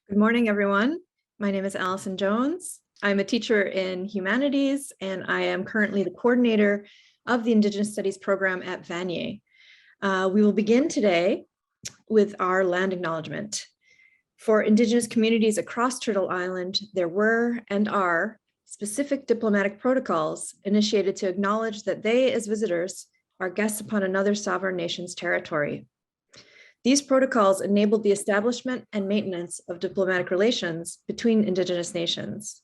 Good morning, everyone. My name is Allison Jones. I'm a teacher in humanities, and I am currently the coordinator of the Indigenous Studies program at Vanier. We will begin today with our land acknowledgement. For Indigenous communities across Turtle Island, there were and are specific diplomatic protocols initiated to acknowledge that they, as visitors, are guests upon another sovereign nation's territory. These protocols enabled the establishment and maintenance of diplomatic relations between Indigenous nations.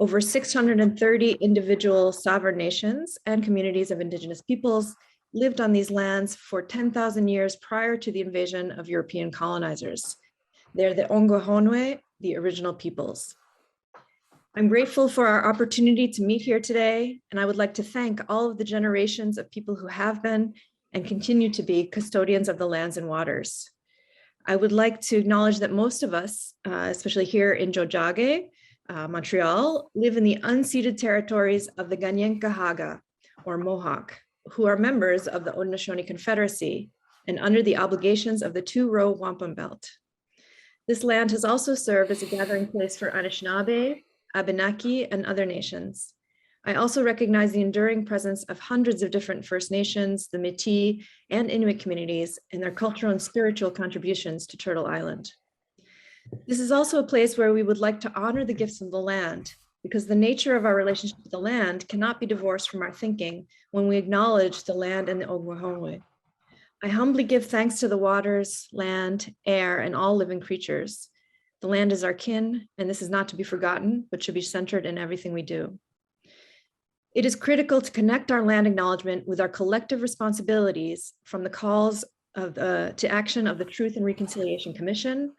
Over 630 individual sovereign nations and communities of Indigenous peoples lived on these lands for 10,000 years prior to the invasion of European colonizers. They're the Ongohonwe, the original peoples. I'm grateful for our opportunity to meet here today, and I would like to thank all of the generations of people who have been and continue to be custodians of the lands and waters. I would like to acknowledge that most of us, especially here in Tiohtià:ke, Montreal, live in the unceded territories of the Kanien'kehá:ka, or Mohawk, who are members of the Haudenosaunee Confederacy and under the obligations of the Two-Row Wampum Belt. This land has also served as a gathering place for Anishinaabe, Abenaki, and other nations. I also recognize the enduring presence of hundreds of different First Nations, the Metis, and Inuit communities, and their cultural and spiritual contributions to Turtle Island. This is also a place where we would like to honor the gifts of the land, because the nature of our relationship with the land cannot be divorced from our thinking when we acknowledge the land and the Ongohonwe. I humbly give thanks to the waters, land, air, and all living creatures. The land is our kin, and this is not to be forgotten, but should be centered in everything we do. It is critical to connect our land acknowledgement with our collective responsibilities from the calls to action of the Truth and Reconciliation Commission,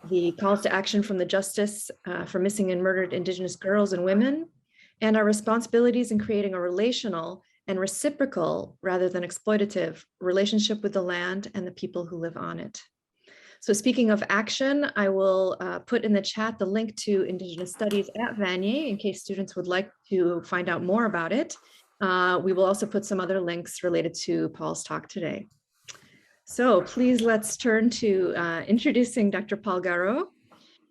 the calls to action from the Justice for Missing and Murdered Indigenous Girls and Women, and our responsibilities in creating a relational and reciprocal, rather than exploitative, relationship with the land and the people who live on it. So speaking of action, I will put in the chat the link to Indigenous Studies at Vanier in case students would like to find out more about it. We will also put some other links related to Paul's talk today. So please let's turn to introducing Dr. Paul Gareau.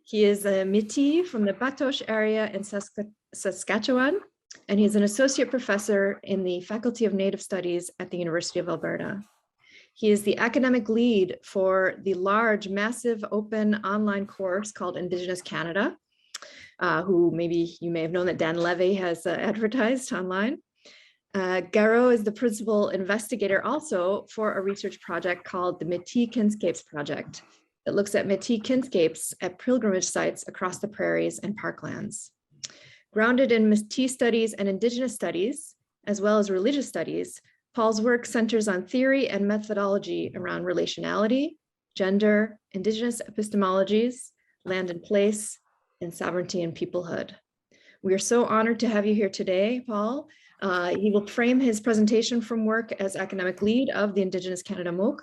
He is a Métis from the Batoche area in Saskatchewan, and he's an associate professor in the Faculty of Native Studies at the University of Alberta. He is the academic lead for the large, massive, open online course called Indigenous Canada, who maybe you may have known that Dan Levy has advertised online. Gareau is the principal investigator also for a research project called the Métis Kinscapes Project that looks at Métis kinscapes at pilgrimage sites across the prairies and parklands. Grounded in Métis studies and Indigenous studies, as well as religious studies, Paul's work centers on theory and methodology around relationality, gender, Indigenous epistemologies, land and place, and sovereignty and peoplehood. We are so honored to have you here today, Paul. He will frame his presentation from work as academic lead of the Indigenous Canada Mooc,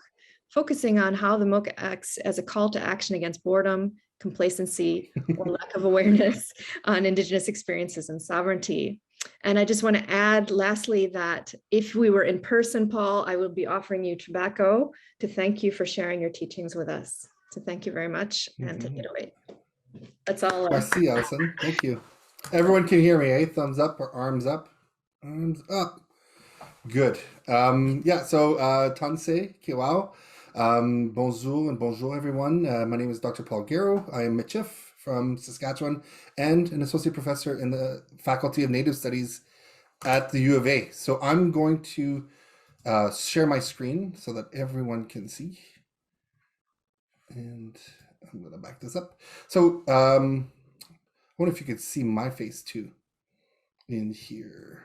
focusing on how the Mooc acts as a call to action against boredom, complacency, or lack of awareness on Indigenous experiences and sovereignty. And I just want to add lastly that if we were in person, Paul, I would be offering you tobacco to thank you for sharing your teachings with us. So thank you very much and take it away. That's all. Merci, Allison. Thank you. Everyone can hear me, eh? Thumbs up or arms up? Arms up. Good. Yeah, so Tanse, Kiwao. Bonjour and bonjour, everyone. My name is Dr. Paul Gareau. I am Michif from Saskatchewan and an associate professor in the Faculty of Native Studies at the U of A. So I'm going to share my screen so that everyone can see. And I'm going to back this up. So I wonder if you could see my face too in here.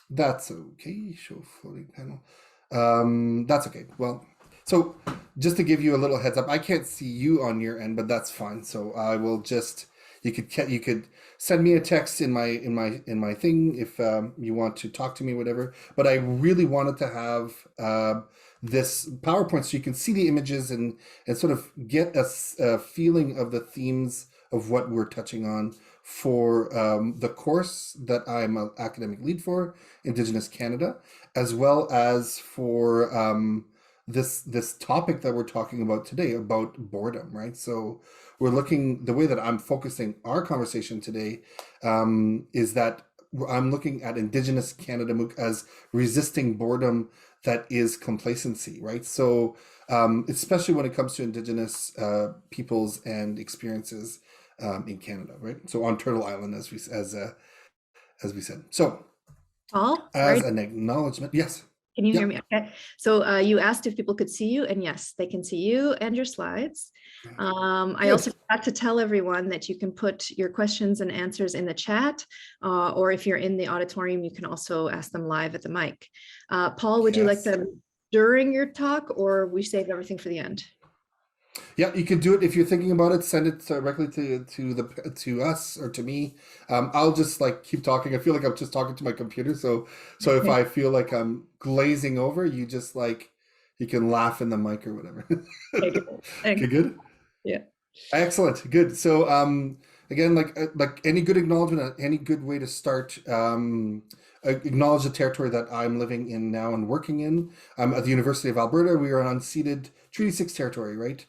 That's okay. Show floating panel. That's okay. Well, so just to give you a little heads up, I can't see you on your end, but that's fine. So I will just you could send me a text in my thing if you want to talk to me, whatever. But I really wanted to have this PowerPoint so you can see the images and sort of get a feeling of the themes of what we're touching on for the course that I'm an academic lead for, Indigenous Canada, as well as for this topic that we're talking about today about boredom, right? So we're looking, the way that I'm focusing our conversation today is that I'm looking at Indigenous Canada Mooc as resisting boredom that is complacency, right? So especially when it comes to Indigenous peoples and experiences in Canada, right? So on Turtle Island, as we said. So Paul, as sorry. an acknowledgement, yes. Can you hear Yep. me? Okay. So you asked if people could see you, and yes, they can see you and your slides. I also forgot to tell everyone that you can put your questions and answers in the chat, or if you're in the auditorium, you can also ask them live at the mic. Paul, would you like them during your talk, or we save everything for the end? Yeah, you could do it if you're thinking about it. Send it directly to us or to me. I'll just like keep talking. I feel like I'm just talking to my computer. So Okay. if I feel like I'm glazing over, you just like you can laugh in the mic or whatever. Okay, good. Okay, good. Yeah. Excellent. Good. So again, like any good acknowledgement, any good way to start. Acknowledge the territory that I'm living in now and working in. At the University of Alberta, we are on unceded Treaty 6 territory, right?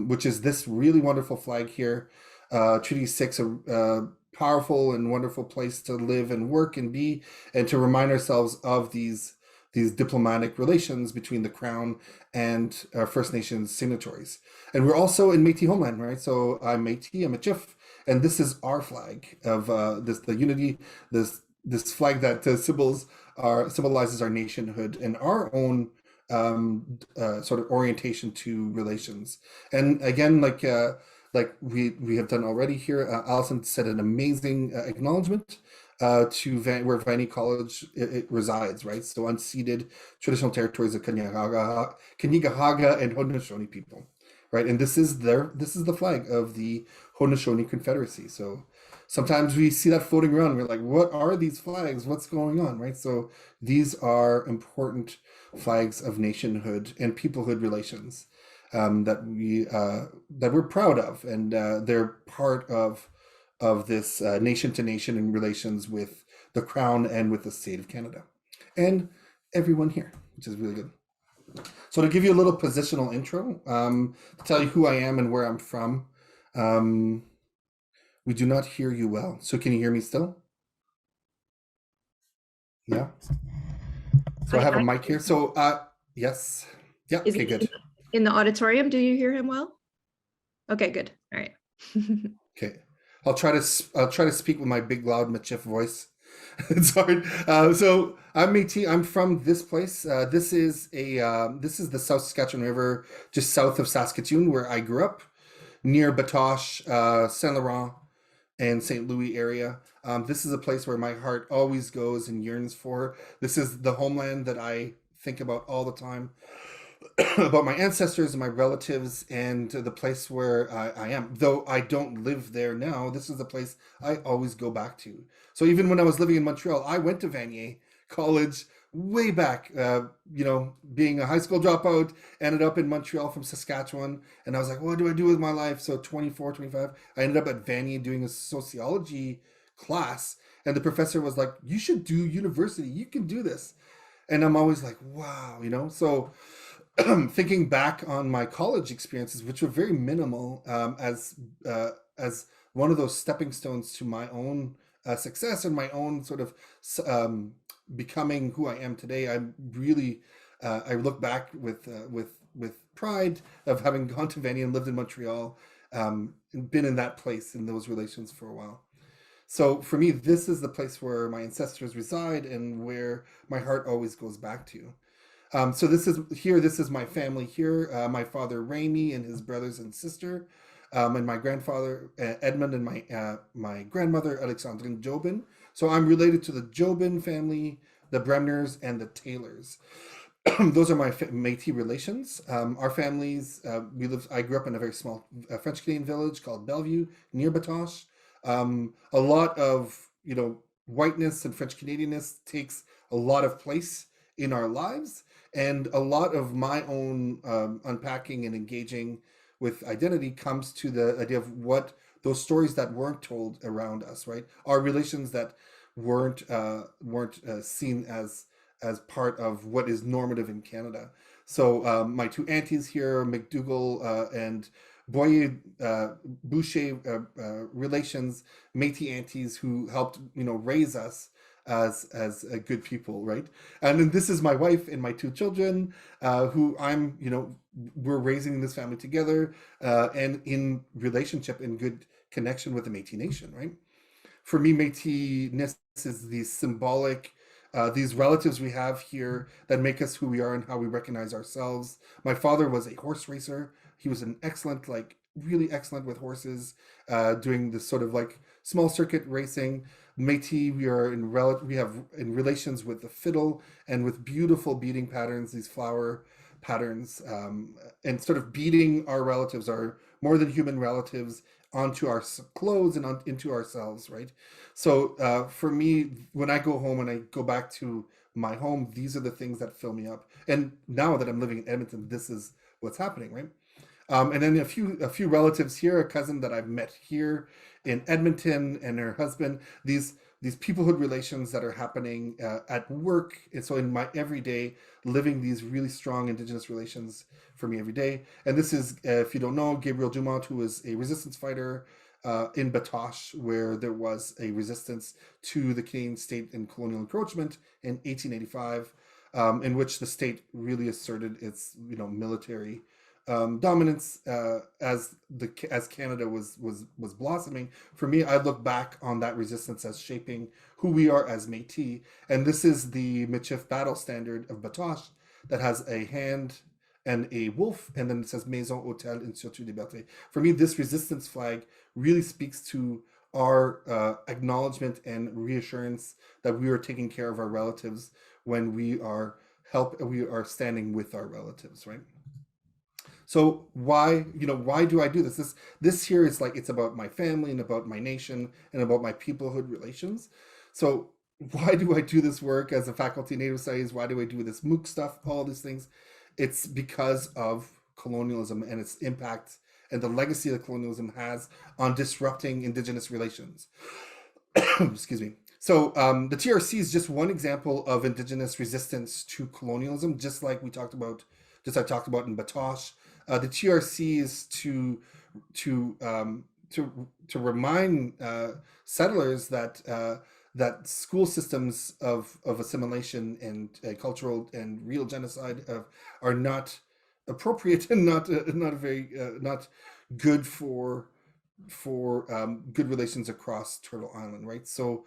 Which is this really wonderful flag here. Treaty 6, a powerful and wonderful place to live and work and be, and to remind ourselves of these diplomatic relations between the Crown and First Nations signatories. And we're also in Métis homeland, right? So I'm Métis, I'm a Chief, and this is our flag of the unity, this flag that symbolizes our nationhood and our own sort of orientation to relations. And again, like we have done already here, Allison said an amazing acknowledgement to where Vanier College it resides, right? So unceded traditional territories of Kanien'kehá:ka and Haudenosaunee people, right? And this is the flag of the Haudenosaunee Confederacy. So sometimes we see that floating around. We're like, what are these flags? What's going on, right? So these are important flags of nationhood and peoplehood relations that we're proud of, and they're part of this nation to nation in relations with the Crown and with the state of Canada and everyone here, which is really good. So to give you a little positional intro, to tell you who I am and where I'm from. We do not hear you well. So can you hear me still? Yeah. So I have a mic here. So yes. Yeah. Okay, good. In the auditorium, do you hear him well? Okay, good. All right. Okay. I'll try to speak with my big loud Michif voice. It's hard. So I'm Métis. I'm from this place. This is the South Saskatchewan River, just south of Saskatoon, where I grew up, near Batoche, Saint Laurent, and St. Louis area. This is a place where my heart always goes and yearns for. This is the homeland that I think about all the time, about my ancestors and my relatives, and the place where I am. Though I don't live there now, this is the place I always go back to. So even when I was living in Montreal, I went to Vanier College way back, being a high school dropout, ended up in Montreal from Saskatchewan, and I was like, what do I do with my life? So 24, 25, I ended up at Vanier doing a sociology class, and the professor was like, you should do university, you can do this. And I'm always like, wow, so thinking back on my college experiences, which were very minimal, as one of those stepping stones to my own success and my own sort of becoming who I am today, I'm really I look back with pride of having gone to Vanier and lived in Montreal, and been in that place in those relations for a while. So for me, this is the place where my ancestors reside and where my heart always goes back to. So this is my family here. My father Raimi and his brothers and sister, and my grandfather Edmund and my grandmother Alexandrine Jobin. So I'm related to the Jobin family, the Bremners, and the Taylors. Those are my Métis relations. Our families, I grew up in a very small French Canadian village called Bellevue near Batoche. A lot of whiteness and French Canadianness takes a lot of place in our lives, and a lot of my own unpacking and engaging with identity comes to the idea of what those stories that weren't told around us, right? Our relations that weren't seen as part of what is normative in Canada. So my two aunties here, McDougall and Boyer Boucher relations, Métis aunties who helped raise us as good people, right? And then this is my wife and my two children, who we're raising this family together, and in relationship, in good connection with the Métis Nation, right? For me, Métis-ness is the symbolic, these relatives we have here that make us who we are and how we recognize ourselves. My father was a horse racer. He was an excellent, like really excellent with horses, doing this sort of like small circuit racing. Métis, we have in relations with the fiddle and with beautiful beating patterns, these flower patterns, and sort of beating our relatives, our more than human relatives, onto our clothes and into ourselves, right? So for me, when I go home and I go back to my home, these are the things that fill me up. And now that I'm living in Edmonton, this is what's happening, right? And then a few relatives here, a cousin that I've met here in Edmonton and her husband. These peoplehood relations that are happening at work, and so in my everyday living, these really strong Indigenous relations for me every day. And this is, if you don't know, Gabriel Dumont, who was a resistance fighter in Batoche, where there was a resistance to the Canadian state and colonial encroachment in 1885, in which the state really asserted its military dominance as Canada was blossoming. For me, I look back on that resistance as shaping who we are as Métis, and this is the Michif battle standard of Batoche that has a hand and a wolf, and then it says Maison, Hôtel, and Surtout Liberté. For me, this resistance flag really speaks to our acknowledgement and reassurance that we are taking care of our relatives when we are standing with our relatives, right? So why do I do this? This here is like, it's about my family and about my nation and about my peoplehood relations. So why do I do this work as a faculty in Native Studies? Why do I do this Mooc stuff? All these things. It's because of colonialism and its impact and the legacy that colonialism has on disrupting Indigenous relations. Excuse me. So the TRC is just one example of Indigenous resistance to colonialism, just like I talked about in Batoche. The TRC is to remind settlers that school systems of assimilation and cultural and real genocide are not appropriate and not very not good for good relations across Turtle Island, right? So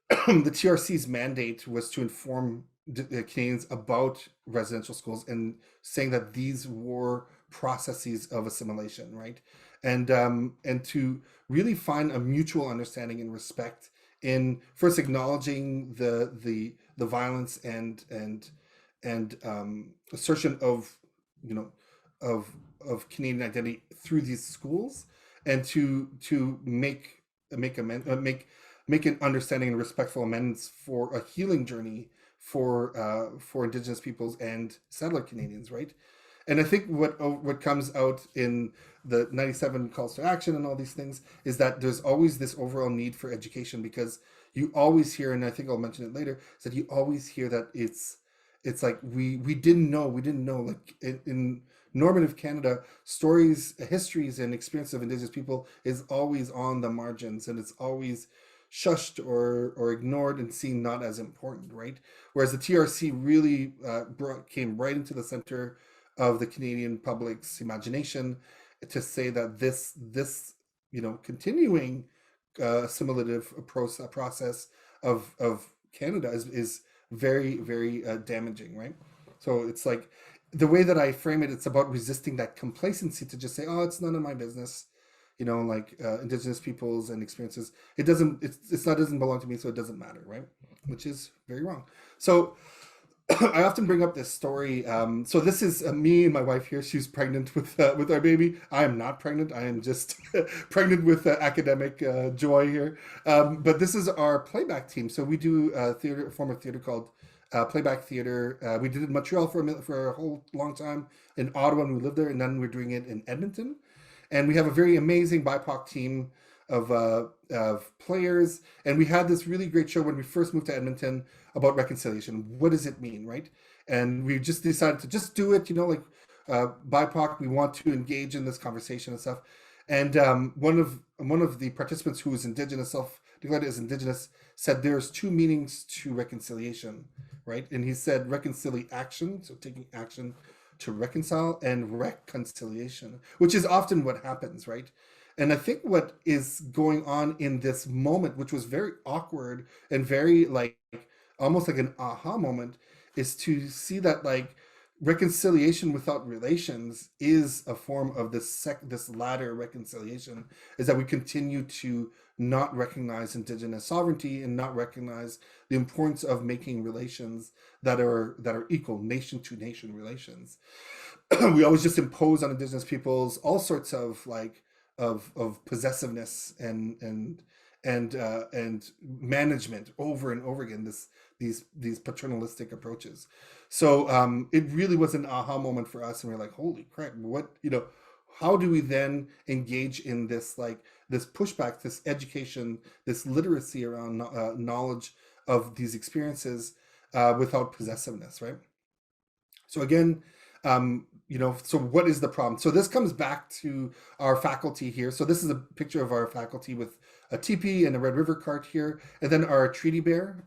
the TRC's mandate was to inform Canadians about residential schools and saying that these were processes of assimilation, right? And to really find a mutual understanding and respect in first acknowledging the violence and assertion of of Canadian identity through these schools, and to make an understanding and respectful amends for a healing journey for Indigenous peoples and settler Canadians, right? And I think what comes out in the 97 calls to action and all these things is that there's always this overall need for education, because you always hear, and I think I'll mention it later, is that you always hear that it's like we didn't know, like in normative Canada, stories, histories, and experience of Indigenous people is always on the margins, and it's always shushed or ignored and seen not as important, right? Whereas the TRC really came right into the center of the Canadian public's imagination to say that this continuing assimilative process of Canada is very, very damaging, right? So it's like, the way that I frame it, it's about resisting that complacency to just say, oh, it's none of my business, like Indigenous peoples and experiences. It doesn't belong to me, so it doesn't matter, right? Which is very wrong. So I often bring up this story. So this is me and my wife here. She's pregnant with our baby. I am not pregnant. I am just pregnant with academic joy here. But this is our playback team. So we do a form of theater called Playback Theatre. We did it in Montreal for a whole long time, in Ottawa, and we lived there, and then we're doing it in Edmonton. And we have a very amazing BIPOC team of players. And we had this really great show when we first moved to Edmonton about reconciliation. What does it mean, right? And we just decided to just do it, like BIPOC, we want to engage in this conversation and stuff. And one of the participants who was Indigenous, self-declared as Indigenous, said there's two meanings to reconciliation, right? And he said reconciliation, so taking action to reconcile, and reconciliation, which is often what happens, right? And I think what is going on in this moment, which was very awkward and very like almost like an aha moment, is to see that like reconciliation without relations is a form of this latter reconciliation, is that we continue to not recognize Indigenous sovereignty and not recognize the importance of making relations that are equal, nation to nation relations. We always just impose on Indigenous peoples all sorts of like of possessiveness and management over and over again, these paternalistic approaches. So it really was an aha moment for us, and we're like, holy crap, what, how do we then engage in this like this pushback, this education, this literacy around knowledge of these experiences without possessiveness, right? So again, so what is the problem? So this comes back to our faculty here. So this is a picture of our faculty with a teepee and a Red River cart here, and then our treaty bear,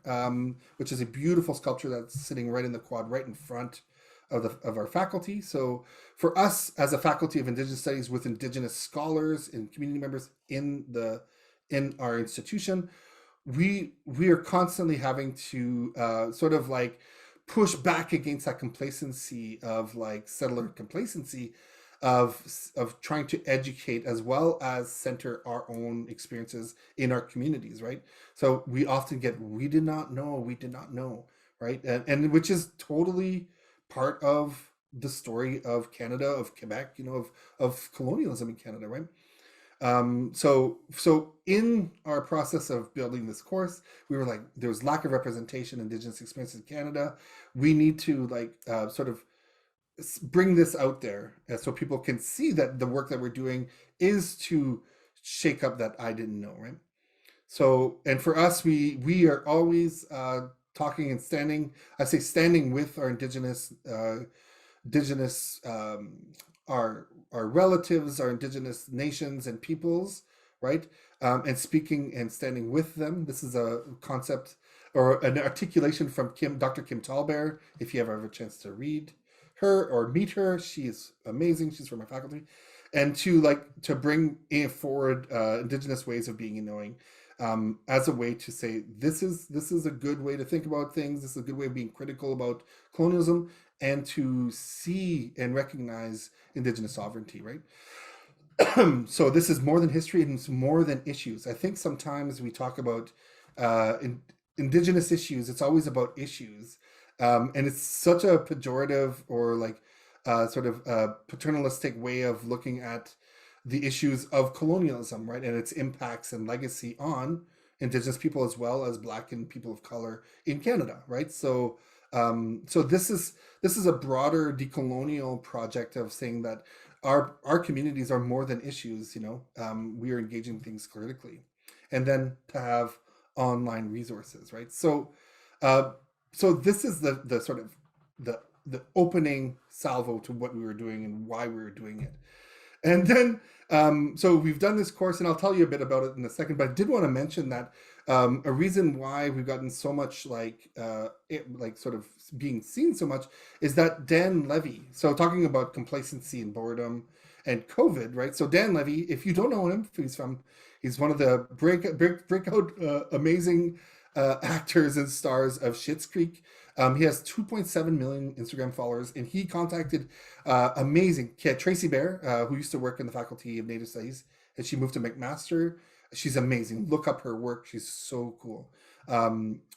which is a beautiful sculpture that's sitting right in the quad, right in front of our faculty. So for us as a faculty of Indigenous Studies with Indigenous scholars and community members in our institution, we are constantly having to sort of like push back against that complacency of like settler complacency of trying to educate as well as center our own experiences in our communities, right? So we often get we did not know, right? And which is totally part of the story of Canada, of Quebec, of colonialism in Canada, right? So in our process of building this course, we were like, there was lack of representation Indigenous experiences in Canada. We need to like sort of bring this out there so people can see that the work that we're doing is to shake up that I didn't know, right? So, and for us, we are always talking and standing. I say standing with our Indigenous our relatives, our Indigenous nations and peoples, right? And speaking and standing with them. This is a concept or an articulation from Dr. Kim Tallbear. If you ever have a chance to read her or meet her, she is amazing. She's from my faculty, and to bring forward Indigenous ways of being and knowing. As a way to say this is a good way to think about things. This is a good way of being critical about colonialism and to see and recognize Indigenous sovereignty, right? So this is more than history and it's more than issues. I think sometimes we talk about Indigenous issues. It's always about issues, and it's such a pejorative or like sort of paternalistic way of looking at the issues of colonialism, right, and its impacts and legacy on Indigenous people as well as Black and people of color in Canada, right? So, so this is a broader decolonial project of saying that our communities are more than issues. We are engaging things critically, and then to have online resources, right? So, so this is the sort of the opening salvo to what we were doing and why we were doing it. And then, so we've done this course, and I'll tell you a bit about it in a second, but I did want to mention that a reason why we've gotten so much like sort of being seen so much is that Dan Levy, so talking about complacency and boredom and COVID, right? So Dan Levy, if you don't know him, he's one of the breakout amazing actors and stars of Schitt's Creek. He has 2.7 million Instagram followers, and he contacted amazing Tracy Bear, who used to work in the Faculty of Native Studies, and she moved to McMaster. She's amazing. Look up her work. She's so cool.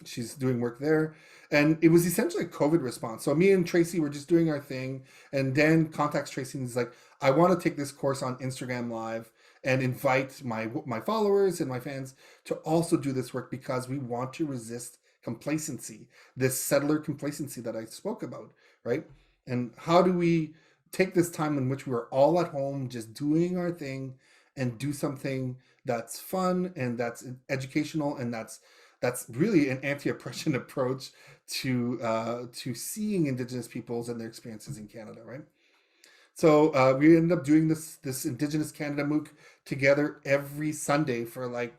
She's doing work there. And it was essentially a COVID response. So me and Tracy were just doing our thing, and Dan contacts Tracy and he's like, I want to take this course on Instagram Live and invite my followers and my fans to also do this work because we want to resist complacency, this settler complacency that I spoke about, right? And how do we take this time in which we were all at home just doing our thing and do something that's fun and that's educational and that's really an anti-oppression approach to seeing Indigenous peoples and their experiences in Canada, right? So we ended up doing this Indigenous Canada Mooc together every Sunday for like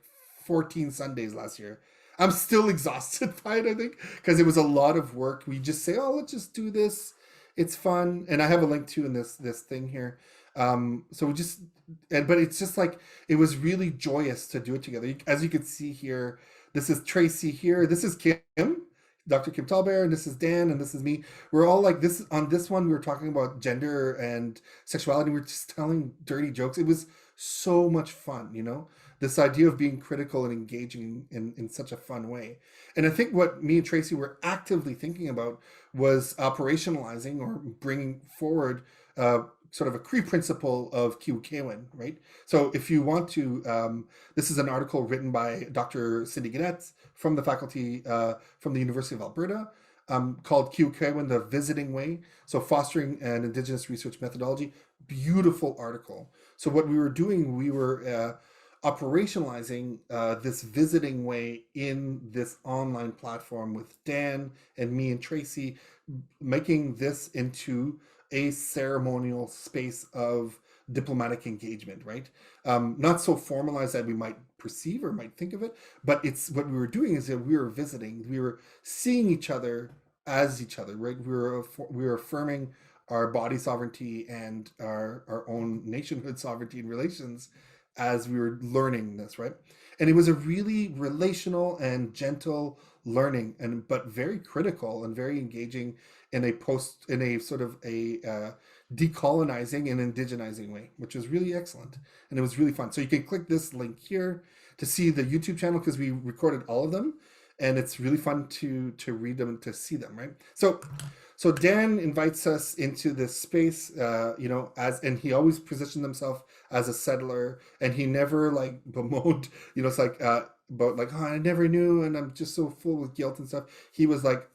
14 Sundays last year. I'm still exhausted by it, I think, because it was a lot of work. We just say, oh, let's just do this. It's fun, and I have a link too in this thing here. So we just, but it's just like it was really joyous to do it together. As you can see here, this is Tracy here. This is Kim, Dr. Kim Talbert, and this is Dan, and this is me. We're all like this. On this one, we were talking about gender and sexuality. We were just telling dirty jokes. It was so much fun, you know? This idea of being critical and engaging in such a fun way. And I think what me and Tracy were actively thinking about was operationalizing or bringing forward sort of a Cree principle of Kiwikewin, right? So if you want to, this is an article written by Dr. Cindy Gunnett from the faculty from the University of Alberta, called Kiwikewin, the Visiting Way. So fostering an Indigenous research methodology. Beautiful article. So what we were doing, we were operationalizing this visiting way in this online platform with Dan and me and Tracy, making this into a ceremonial space of diplomatic engagement, right? Not so formalized that we might perceive or might think of it, but it's what we were doing is that we were visiting, we were seeing each other as each other, right? We were affirming our body sovereignty and our own nationhood sovereignty and relations as we were learning this, right? And it was a really relational and gentle learning, but very critical and very engaging in a sort of a decolonizing and indigenizing way, which was really excellent. And it was really fun. So you can click this link here to see the YouTube channel because we recorded all of them, and it's really fun to read them and to see them, right? So Dan invites us into this space, and he always positioned himself as a settler, and he never like bemoaned, it's like about like, oh, I never knew, and I'm just so full with guilt and stuff. He was like,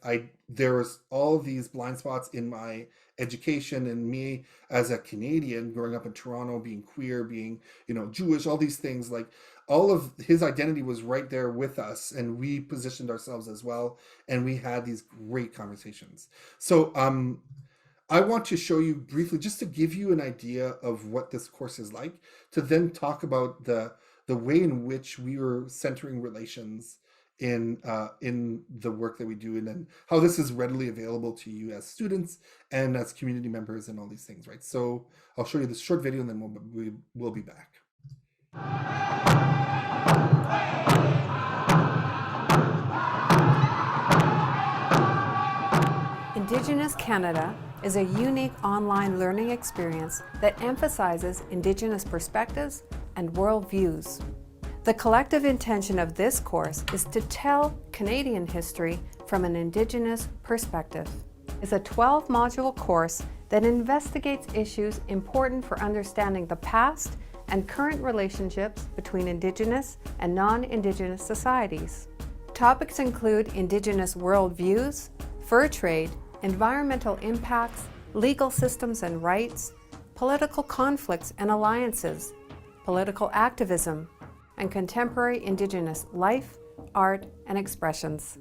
there was all these blind spots in my education and me as a Canadian growing up in Toronto, being queer, being, Jewish, all these things, like all of his identity was right there with us, and we positioned ourselves as well, and we had these great conversations. So I want to show you briefly, just to give you an idea of what this course is like, to then talk about the way in which we were centering relations in the work that we do, and then how this is readily available to you as students and as community members and all these things, right? So I'll show you this short video, and then we'll be back. Indigenous Canada is a unique online learning experience that emphasizes Indigenous perspectives and worldviews. The collective intention of this course is to tell Canadian history from an Indigenous perspective. It's a 12-module course that investigates issues important for understanding the past and current relationships between Indigenous and non-Indigenous societies. Topics include Indigenous worldviews, fur trade, environmental impacts, legal systems and rights, political conflicts and alliances, political activism, and contemporary Indigenous life, art, and expressions.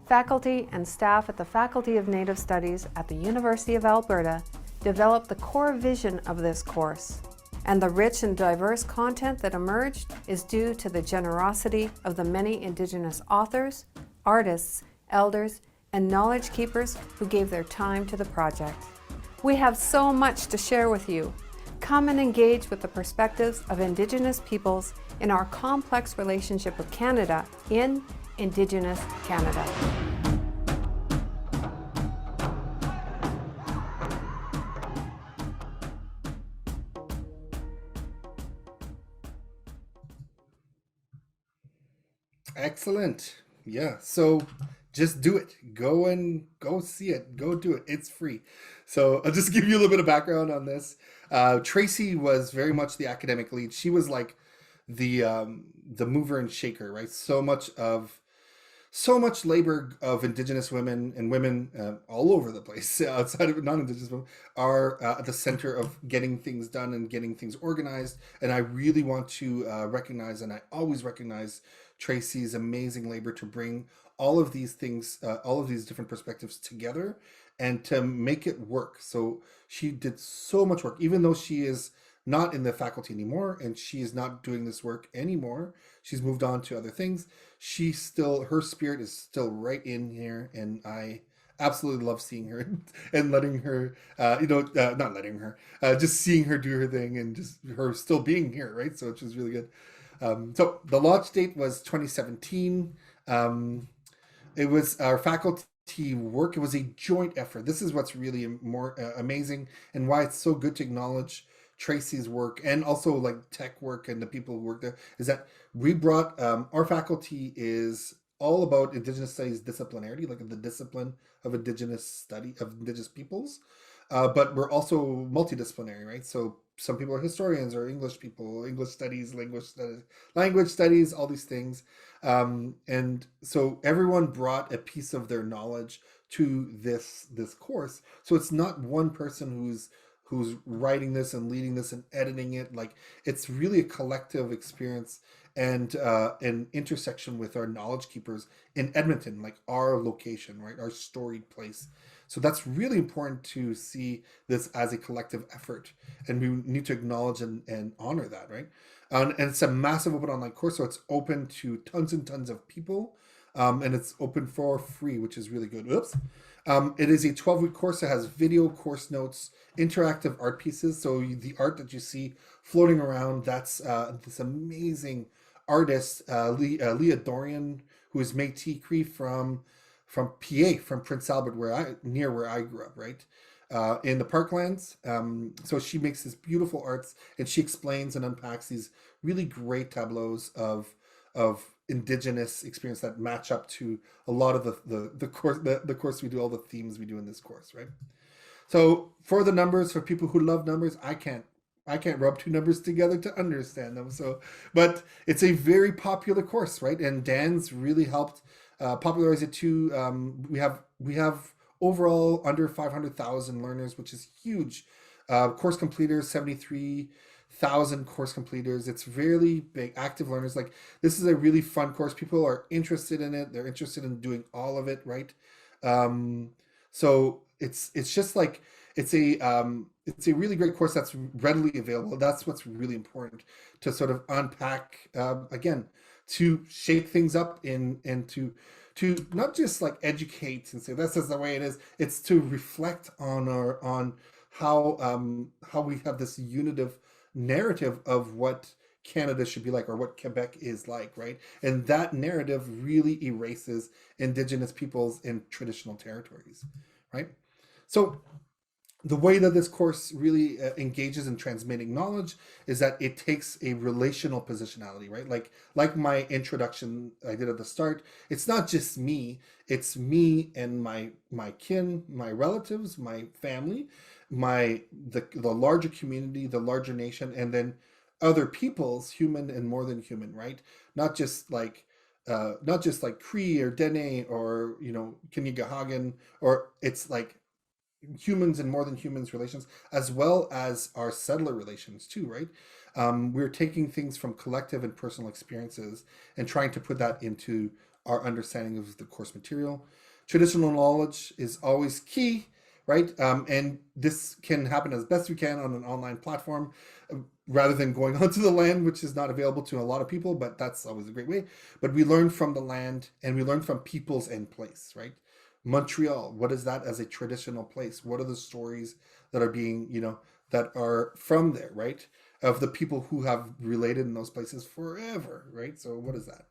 Faculty and staff at the Faculty of Native Studies at the University of Alberta developed the core vision of this course, and the rich and diverse content that emerged is due to the generosity of the many Indigenous authors, artists, elders, and knowledge keepers who gave their time to the project. We have so much to share with you. Come and engage with the perspectives of Indigenous peoples in our complex relationship with Canada in Indigenous Canada. Excellent. Yeah. So just do it. Go see it. Go do it. It's free. So I'll just give you a little bit of background on this. Tracy was very much the academic lead. She was like the mover and shaker, right? So much of so much labor of Indigenous women and women all over the place outside of non-Indigenous women are at the center of getting things done and getting things organized. And I really want to recognize, and I always recognize, Tracy's amazing labor to bring all of these things, all of these different perspectives together and to make it work. So she did so much work, even though she is not in the faculty anymore and she is not doing this work anymore. She's moved on to other things. She still, her spirit is still right in here, and I absolutely love seeing her and letting her, not letting her, just seeing her do her thing and just her still being here, right? So which is really good. So the launch date was 2017. It was our faculty work. It was a joint effort. This is what's really more amazing and why it's so good to acknowledge Tracy's work and also like tech work and the people who work there, is that we brought our faculty is all about Indigenous studies disciplinarity, like the discipline of Indigenous study of Indigenous peoples, but we're also multidisciplinary, right? So some people are historians or English people, English studies, language studies, all these things, and so everyone brought a piece of their knowledge to this course. So it's not one person who's writing this and leading this and editing it. Like, it's really a collective experience and an intersection with our knowledge keepers in Edmonton, like our location, right? Our storied place. So that's really important to see this as a collective effort, and we need to acknowledge and honor that, right? And it's a massive open online course, so it's open to tons and tons of people, and it's open for free, which is really good. Oops. It is a 12-week course that has video, course notes, interactive art pieces. So the art that you see floating around, that's this amazing artist, Leah Dorian, who is Métis Cree from PA, from Prince Albert, where I grew up, right? In the Parklands. So she makes this beautiful arts, and she explains and unpacks these really great tableaus of Indigenous experience that match up to a lot of the course we do, all the themes we do in this course, right? So for the numbers, for people who love numbers, I can't rub two numbers together to understand them. So, but it's a very popular course, right? And Dan's really helped popularize it too. We have overall under 500,000 learners, which is huge. Course completers, 73,000 course completers. It's really big. Active learners. Like, this is a really fun course. People are interested in it. They're interested in doing all of it, right? So it's just like, it's a really great course that's readily available. That's what's really important, to sort of unpack, again, to shake things up and to not just like educate and say this is the way it is. It's to reflect on how we have this unitive narrative of what Canada should be like, or what Quebec is like, right? And that narrative really erases Indigenous peoples in traditional territories, right? So the way that this course really engages in transmitting knowledge is that it takes a relational positionality, right? Like my introduction I did at the start, it's not just me, it's me and my kin, my relatives, my family, the larger community, the larger nation, and then other peoples, human and more than human, right? Not just like Cree or Dene or Kinigahagan, or it's like humans and more than humans relations, as well as our settler relations too, right? We're taking things from collective and personal experiences and trying to put that into our understanding of the course material. Traditional knowledge is always key, right? And this can happen as best we can on an online platform, rather than going onto the land, which is not available to a lot of people, but that's always a great way. But we learn from the land, and we learn from peoples and place, right? Montreal, what is that as a traditional place? What are the stories that are being, that are from there, right? Of the people who have related in those places forever, right? So what is that?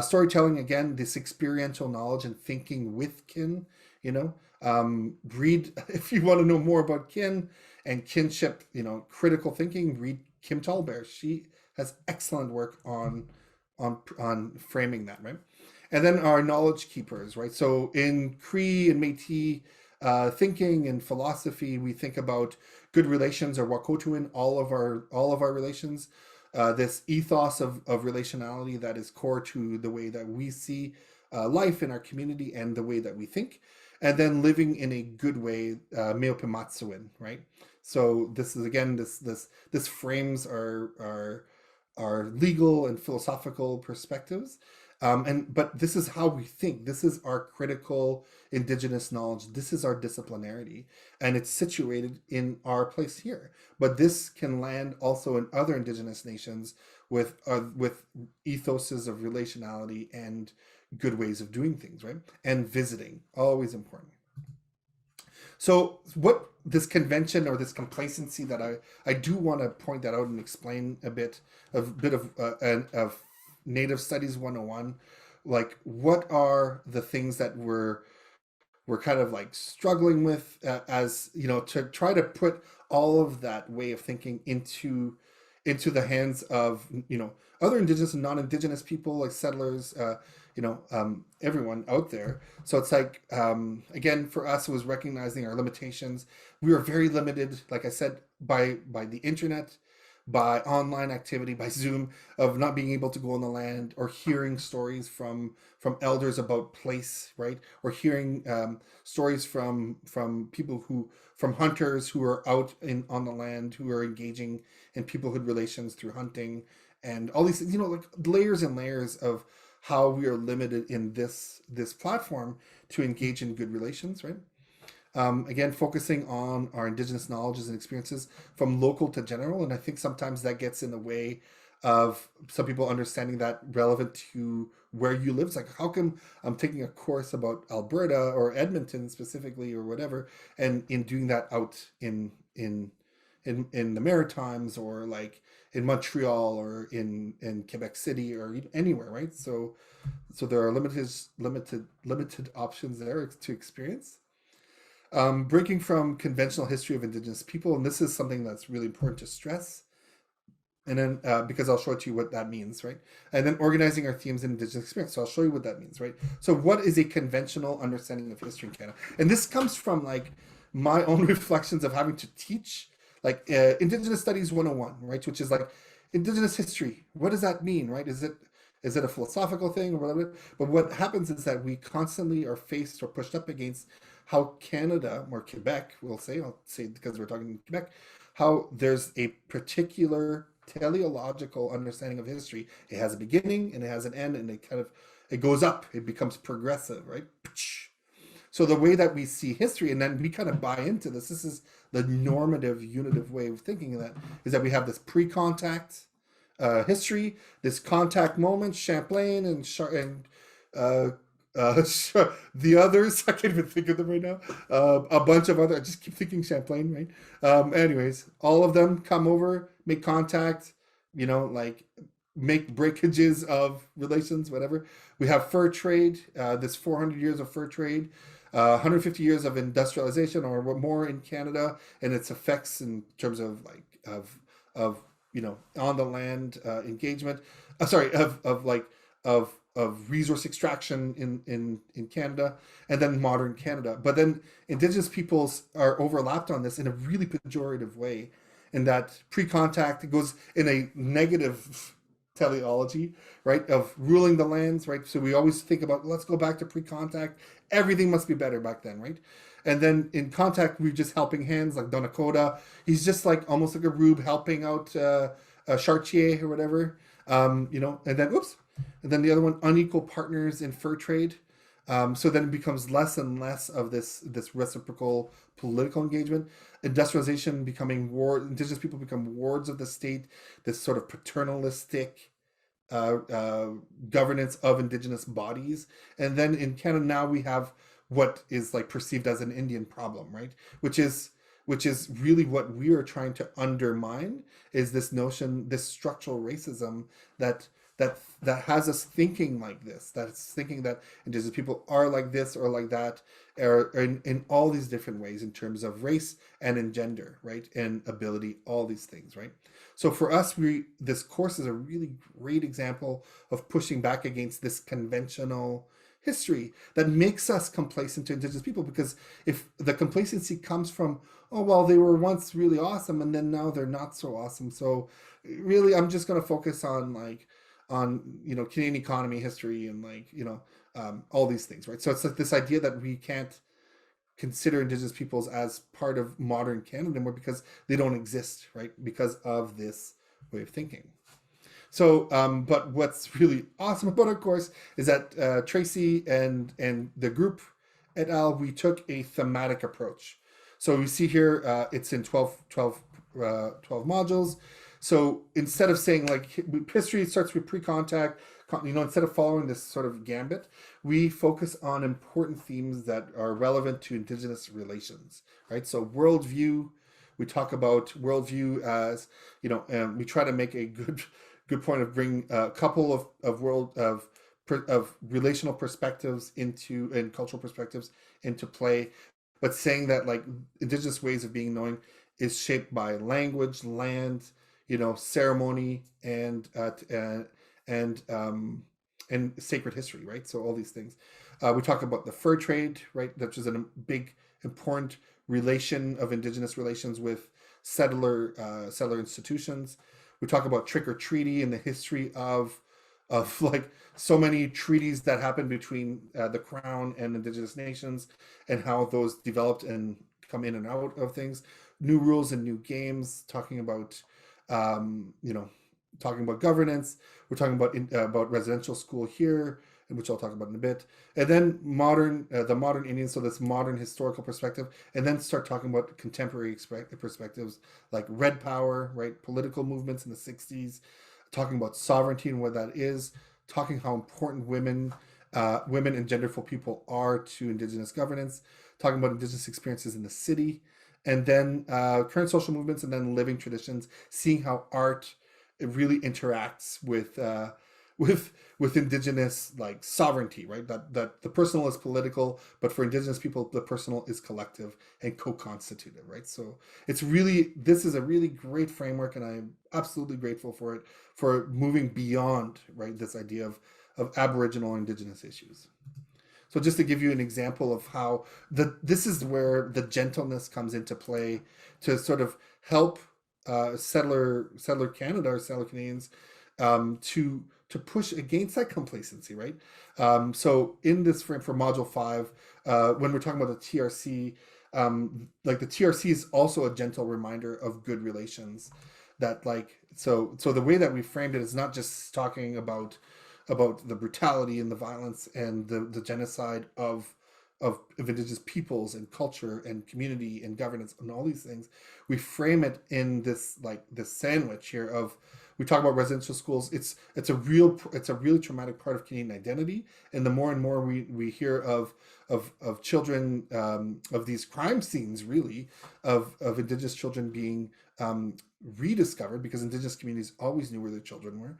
Storytelling, again, this experiential knowledge and thinking with kin, read, if you want to know more about kin and kinship, critical thinking, read Kim Tallbear. She has excellent work on framing that, right? And then our knowledge keepers, right? So in Cree and Métis thinking and philosophy, we think about good relations, or Wakotuin, all of our relations. This ethos of relationality that is core to the way that we see life in our community and the way that we think, and then living in a good way, meopimatsuin, right? So this is again this frames our legal and philosophical perspectives, but this is how we think. This is our critical Indigenous knowledge. This is our disciplinarity, and it's situated in our place here. But this can land also in other Indigenous nations with ethoses of relationality and good ways of doing things, right? And visiting, always important. So what this convention or this complacency that I do want to point that out and explain a bit of Native Studies 101, like what are the things that we're kind of like struggling with, as you know, to try to put all of that way of thinking into the hands of, you know, other Indigenous and non-Indigenous people, like settlers, everyone out there. So it's like, again, for us, it was recognizing our limitations. We were very limited, like I said, by the internet, by online activity, by Zoom, of not being able to go on the land, or hearing stories from elders about place, right? Or hearing stories from people from hunters who are out on the land, who are engaging in peoplehood relations through hunting, and all these, you know, like layers and layers of how we are limited in this platform to engage in good relations, right? Again, focusing on our Indigenous knowledges and experiences from local to general. And I think sometimes that gets in the way of some people understanding that relevant to where you live. It's like, how come I'm taking a course about Alberta or Edmonton specifically or whatever, and in doing that out in the Maritimes, or like in Montreal, or in Quebec City, or anywhere, right? So there are limited options there to experience. Breaking from conventional history of Indigenous people, and this is something that's really important to stress, and then because I'll show it to you what that means, right? And then organizing our themes in Indigenous experience. So I'll show you what that means, right? So what is a conventional understanding of history in Canada? And this comes from like my own reflections of having to teach like Indigenous Studies 101, right? Which is like Indigenous history. What does that mean, right? Is it a philosophical thing or whatever? But what happens is that we constantly are faced or pushed up against how Canada, or Quebec, I'll say because we're talking Quebec, how there's a particular teleological understanding of history. It has a beginning and it has an end, and it goes up, it becomes progressive, right? So the way that we see history, and then we kind of buy into this is the normative, unitive way of thinking of that, is that we have this pre-contact history, this contact moment, Champlain and the others, I can't even think of them right now. A bunch of other, I just keep thinking Champlain, right? Anyways, all of them come over, make contact, you know, like make breakages of relations, whatever. We have fur trade, this 400 years of fur trade, 150 years of industrialization or more in Canada, and its effects in terms of like of you know, on the land engagement. Of resource extraction in Canada, and then modern Canada. But then Indigenous peoples are overlapped on this in a really pejorative way, in that pre-contact goes in a negative teleology, right, of ruling the lands, right? So we always think about, let's go back to pre-contact. Everything must be better back then, right? And then in contact, we're just helping hands, like Donnacona. He's just like almost like a rube helping out Chartier or whatever, you know, and then, oops. And then the other one, unequal partners in fur trade. So then it becomes less and less of this reciprocal political engagement. Industrialization becoming Indigenous people become wards of the state, this sort of paternalistic governance of Indigenous bodies. And then in Canada now we have what is like perceived as an Indian problem, right? Which is really what we are trying to undermine, is this notion, this structural racism that has us thinking like this, that's thinking that Indigenous people are like this or like that, or in all these different ways in terms of race and in gender, right? And ability, all these things, right? So for us, this course is a really great example of pushing back against this conventional history that makes us complacent to Indigenous people, because if the complacency comes from, oh, well, they were once really awesome and then now they're not so awesome. So really, I'm just going to focus on you know, Canadian economy history and like, you know, all these things, right? So it's like this idea that we can't consider Indigenous peoples as part of modern Canada anymore because they don't exist, right? Because of this way of thinking. So, but what's really awesome about our course is that Tracy and the group et al., we took a thematic approach. So we see here, it's in 12 modules. So instead of saying like history starts with pre-contact, instead of following this sort of gambit, we focus on important themes that are relevant to Indigenous relations, right? So worldview, we talk about worldview as, we try to make a good point of bringing a couple of relational perspectives and cultural perspectives into play, but saying that like Indigenous ways of being knowing is shaped by language, land, ceremony, and sacred history, right? So all these things. We talk about the fur trade, right? Which is a big, important relation of Indigenous relations with settler institutions. We talk about trick or treaty and the history of like so many treaties that happened between the Crown and Indigenous nations, and how those developed and come in and out of things. New rules and new games. Talking about governance. We're talking about residential school here, which I'll talk about in a bit, and then the modern Indian, so this modern historical perspective, and then start talking about contemporary perspectives like Red Power, right, political movements in the 60s, talking about sovereignty and what that is, talking how important women and genderful people are to Indigenous governance, talking about Indigenous experiences in the city, and then current social movements, and then living traditions, seeing how art really interacts with Indigenous like sovereignty, right? That the personal is political, but for Indigenous people, the personal is collective and co-constitutive, right? So this is a really great framework, and I'm absolutely grateful for it, for moving beyond, right, this idea of Aboriginal or Indigenous issues. So just to give you an example of how this is where the gentleness comes into play to sort of help settler Canada or settler Canadians to push against that complacency, right? So in this frame for Module 5, when we're talking about the TRC, like the TRC is also a gentle reminder of good relations. That like so the way that we framed it is not just talking about the brutality and the violence and the genocide of Indigenous peoples and culture and community and governance and all these things. We frame it in this sandwich here of, we talk about residential schools. It's a really traumatic part of Canadian identity, and the more and more we hear of children, of these crime scenes, really, of Indigenous children being rediscovered, because Indigenous communities always knew where their children were.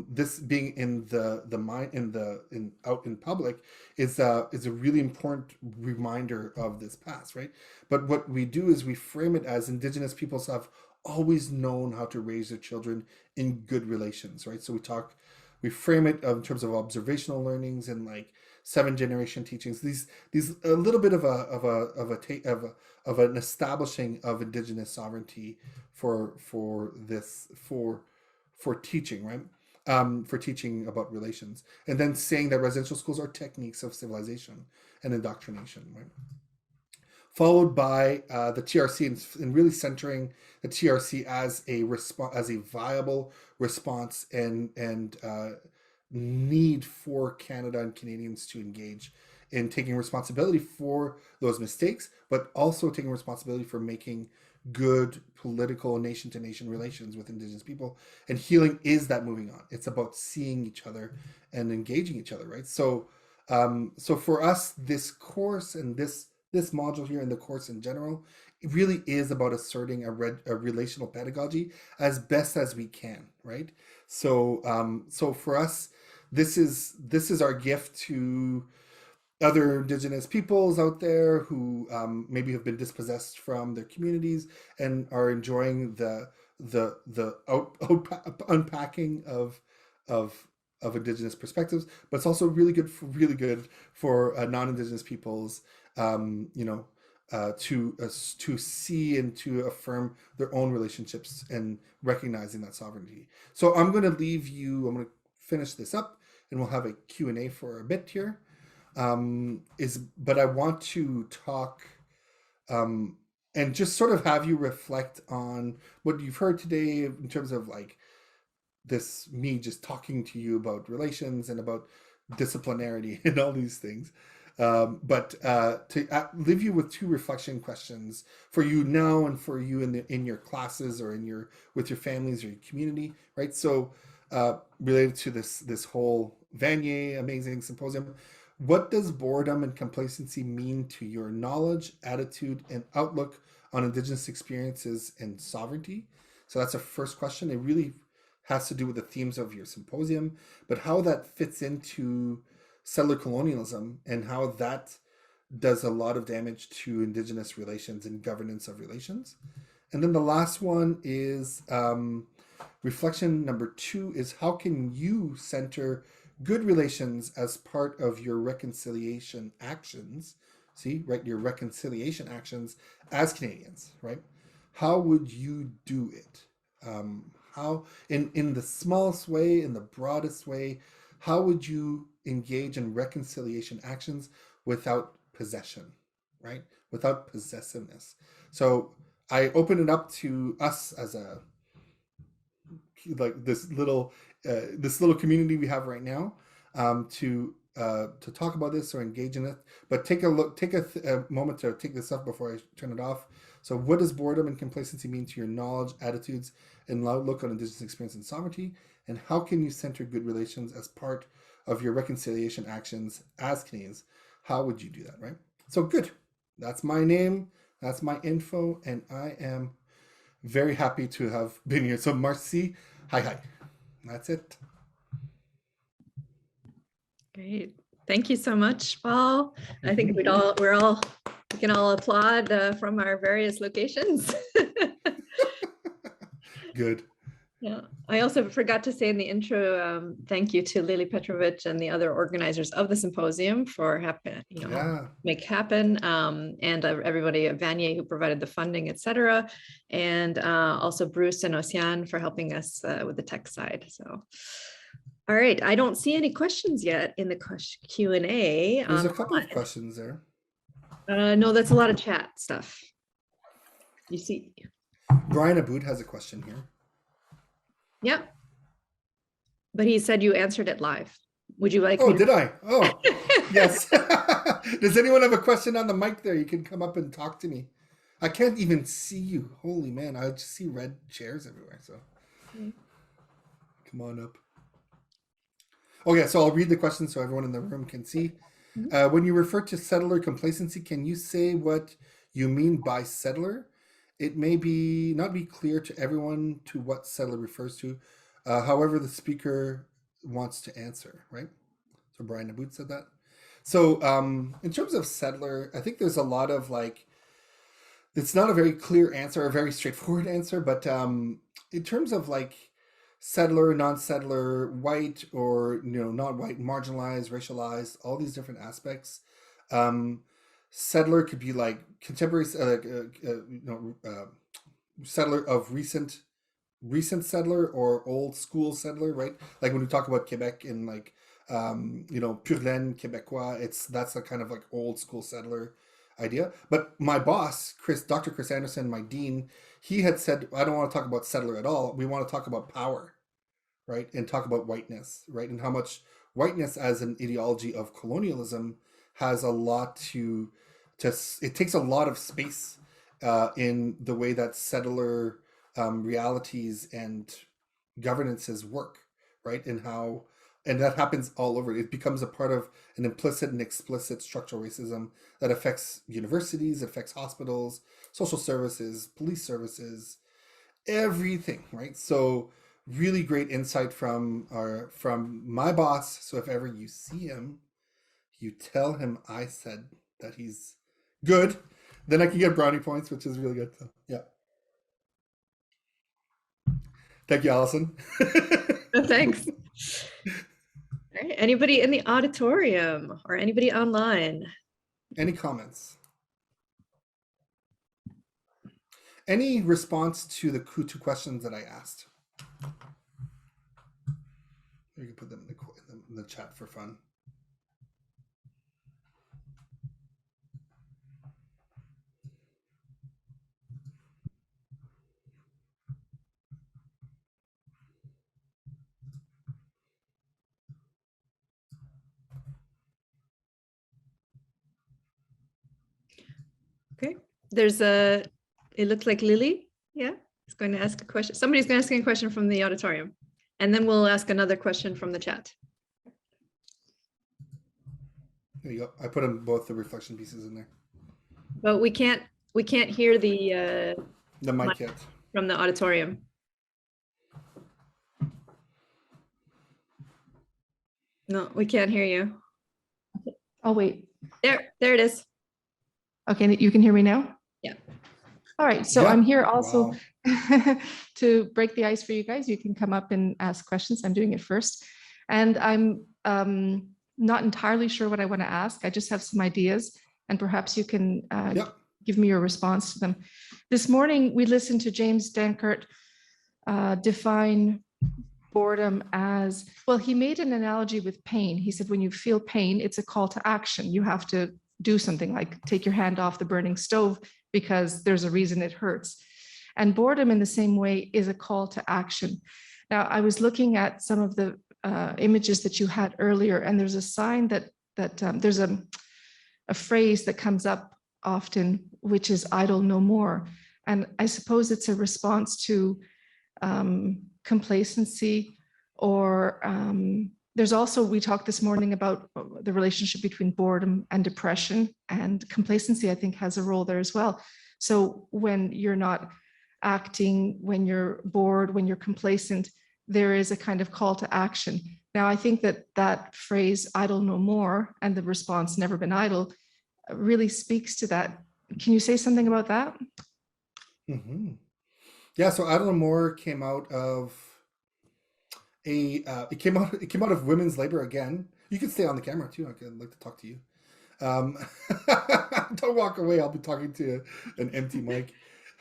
This being in the mind out in public is a really important reminder of this past, right? But what we do is we frame it as Indigenous peoples have always known how to raise their children in good relations, right? So we frame it in terms of observational learnings and like 7th-generation teachings. These a little bit of an establishing of Indigenous sovereignty for teaching, right? For teaching about relations, and then saying that residential schools are techniques of civilization and indoctrination, right? Followed by the TRC and really centering the TRC as a viable response and need for Canada and Canadians to engage in taking responsibility for those mistakes, but also taking responsibility for making good political nation-to-nation relations with Indigenous people. And healing is that moving on. It's about seeing each other and engaging each other, right? So for us, this course and this module here and the course in general, it really is about asserting a relational pedagogy as best as we can, right? So for us, this is our gift to other Indigenous peoples out there who maybe have been dispossessed from their communities and are enjoying the unpacking of Indigenous perspectives, but it's also really good for non-Indigenous peoples, to see and to affirm their own relationships and recognizing that sovereignty. So I'm going to finish this up and we'll have a Q&A for a bit here. But I want to talk and just sort of have you reflect on what you've heard today in terms of like this, me just talking to you about relations and about disciplinarity and all these things. But to leave you with two reflection questions for you now and for you in your classes or with your families or your community, right? So related to this whole Vanier amazing symposium, what does boredom and complacency mean to your knowledge, attitude, and outlook on Indigenous experiences and sovereignty? So that's a first question. It really has to do with the themes of your symposium, but how that fits into settler colonialism and how that does a lot of damage to Indigenous relations and governance of relations. And then the last one is reflection number 2 is how can you center good relations as part of your reconciliation actions? See, right, your reconciliation actions as Canadians, right? How would you do it? How, in the smallest way, in the broadest way, how would you engage in reconciliation actions without possession, right? Without possessiveness. So I open it up to us as a, like this little community we have right now, to talk about this or engage in it. But take a moment to take this up before I turn it off. So what does boredom and complacency mean to your knowledge, attitudes, and outlook on Indigenous experience and sovereignty? And how can you center good relations as part of your reconciliation actions as Canadians? How would you do that, right? So good. That's my name. That's my info. And I am very happy to have been here. So Marcy, hi. That's it. Great. Thank you so much, Paul. I think we can all applaud from our various locations. Good. Yeah, I also forgot to say in the intro, thank you to Lily Petrovich and the other organizers of the symposium for make happen, and everybody at Vanier who provided the funding, etc. And also Bruce and Ocean for helping us with the tech side. So, all right, I don't see any questions yet in the Q&A. There's a couple of questions there. No, that's a lot of chat stuff. You see. Brian Aboud has a question here. Yep. But he said you answered it live. Would you like? Oh, did I? Oh, yes. Does anyone have a question on the mic there? You can come up and talk to me. I can't even see you. Holy man, I just see red chairs everywhere. So come on up. Okay, so I'll read the question so everyone in the room can see. When you refer to settler complacency, can you say what you mean by settler? It may not be clear to everyone to what settler refers to. However, the speaker wants to answer, right? So Brian Aboud said that. So in terms of settler, I think there's a lot of it's not a very clear answer, a very straightforward answer, but in terms of settler, non-settler, white or not white, marginalized, racialized, all these different aspects. Settler could be contemporary, settler of recent settler or old school settler, right? Like when we talk about Quebec and pur laine Québécois, that's a kind of old school settler idea. But my boss, Dr. Chris Anderson, my dean, he had said, I don't want to talk about settler at all. We want to talk about power, right? And talk about whiteness, right? And how much whiteness as an ideology of colonialism has a lot it takes a lot of space in the way that settler realities and governances work, right? And that happens all over. It becomes a part of an implicit and explicit structural racism that affects universities, affects hospitals, social services, police services, everything, right? So really great insight from my boss. So if ever you see him, you tell him I said that he's good. Then I can get brownie points, which is really good. So, yeah. Thank you, Allison. No, thanks. All right. Anybody in the auditorium or anybody online? Any comments? Any response to the two questions that I asked? You can put them in the chat for fun. Okay, it looks like Lily, yeah, is going to ask a question. Somebody's going to ask a question from the auditorium, and then we'll ask another question from the chat. There you go. I put in both the reflection pieces in there. But we can't hear the mic yet from the auditorium. No, we can't hear you. Oh, wait. There it is. Okay, you can hear me now? Yeah. All right, so Yeah. I'm here also Wow. to break the ice for you guys. You can come up and ask questions. I'm doing it first. And I'm not entirely sure what I want to ask. I just have some ideas, and perhaps you can give me your response to them. This morning, we listened to James Dankert define boredom as, well, he made an analogy with pain. He said, when you feel pain, it's a call to action. You have to do something like take your hand off the burning stove because there's a reason it hurts. And boredom in the same way is a call to action. Now, I was looking at some of the images that you had earlier, and there's a sign that there's a phrase that comes up often, which is idle no more. And I suppose it's a response to complacency, or there's also, we talked this morning about the relationship between boredom and depression, and complacency, I think, has a role there as well. So when you're not acting, when you're bored, when you're complacent, there is a kind of call to action. Now, I think that phrase, idle no more, and the response, never been idle, really speaks to that. Can you say something about that? Mm-hmm. Yeah, so idle no more came out of it came out of women's labor again. You can stay on the camera too. I'd like to talk to you. Don't walk away. I'll be talking to an empty mic.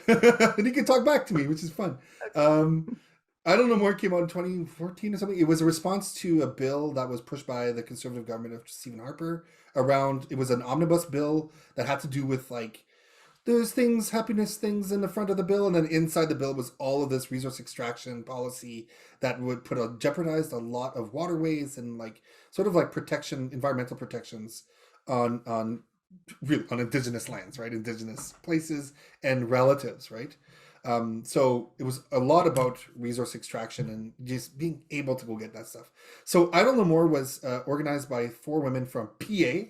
And you can talk back to me, which is fun. Idle no more came out in 2014 or something. It was a response to a bill that was pushed by the Conservative government of Stephen Harper around, it was an omnibus bill that had to do with like, there's things, happiness things in the front of the bill, and then inside the bill was all of this resource extraction policy that would jeopardized a lot of waterways and like sort of like environmental protections on Indigenous lands, right? Indigenous places and relatives, right? So it was a lot about resource extraction and just being able to go get that stuff. So Idle No More was organized by 4 women from PA,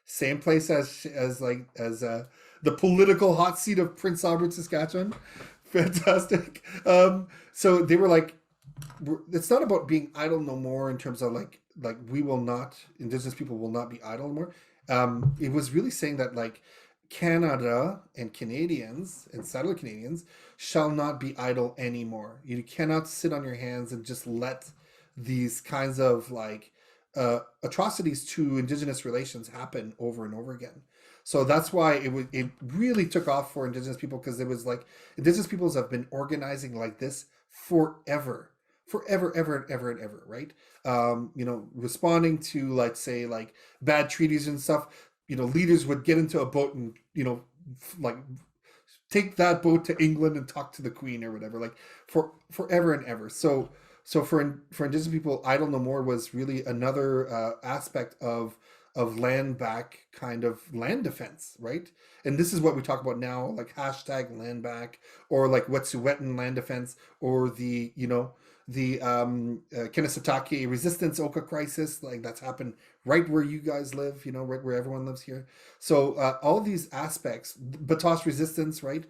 same place as the political hot seat of Prince Albert, Saskatchewan. Fantastic. So they were like, it's not about being idle no more in terms of like we will not, Indigenous people will not be idle anymore. It was really saying that like Canada and Canadians and settler Canadians shall not be idle anymore. You cannot sit on your hands and just let these kinds of like atrocities to Indigenous relations happen over and over again. So that's why it really took off for Indigenous people, because it was like Indigenous peoples have been organizing like this forever, ever, and ever, right? Responding to, let's say, like bad treaties and stuff. Leaders would get into a boat and like take that boat to England and talk to the Queen or whatever, like forever and ever. So for Indigenous people, Idle No More was really another aspect of land back, kind of land defense, right? And this is what we talk about now, like hashtag land back, or like Wet'suwet'en land defense, or the Kanesatake resistance Oka crisis, like that's happened right where you guys live, right where everyone lives here. So all these aspects, Batoche resistance, right?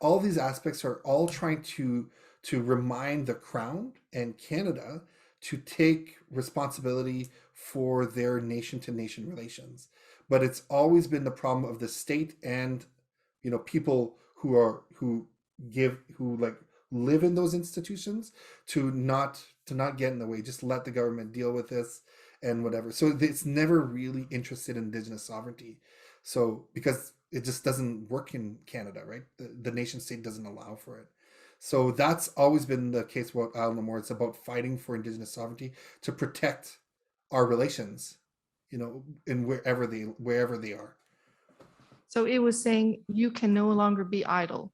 All these aspects are all trying to remind the Crown and Canada to take responsibility for their nation-to-nation relations. But it's always been the problem of the state and people who live in those institutions to not get in the way. Just let the government deal with this and whatever. So it's never really interested in Indigenous sovereignty. So because it just doesn't work in Canada, right? The nation state doesn't allow for it. So that's always been the case with Idle No More. It's about fighting for Indigenous sovereignty to protect our relations, in wherever they are. So it was saying you can no longer be idle.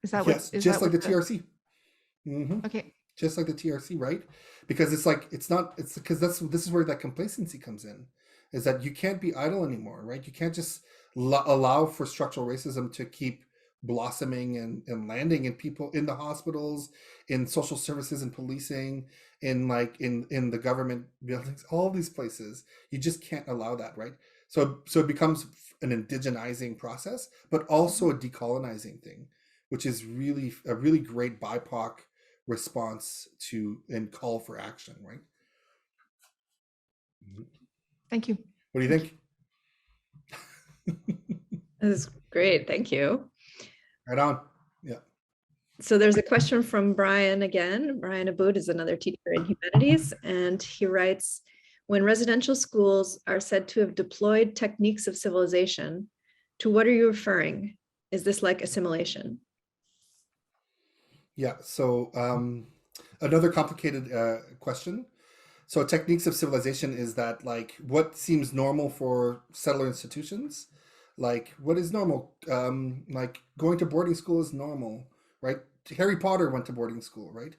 Is that Yes, what? Is just that like what the TRC. Okay. Just like the TRC, right? Because it's because this is where that complacency comes in, is that you can't be idle anymore, right? You can't just allow for structural racism to keep blossoming and landing in people in the hospitals, in social services and policing, in the government buildings, all these places. You just can't allow that, right? So it becomes an indigenizing process, but also a decolonizing thing, which is really a really great BIPOC response to and call for action, right? Thank you. What do you think? This is great. Thank you. Right on. Yeah. So there's a question from Brian again. Brian Aboud is another teacher in humanities, and he writes, when residential schools are said to have deployed techniques of civilization, to what are you referring? Is this like assimilation? Yeah. So another complicated question. So techniques of civilization is that like what seems normal for settler institutions, like what is normal, like going to boarding school is normal, right? Harry Potter went to boarding school, right?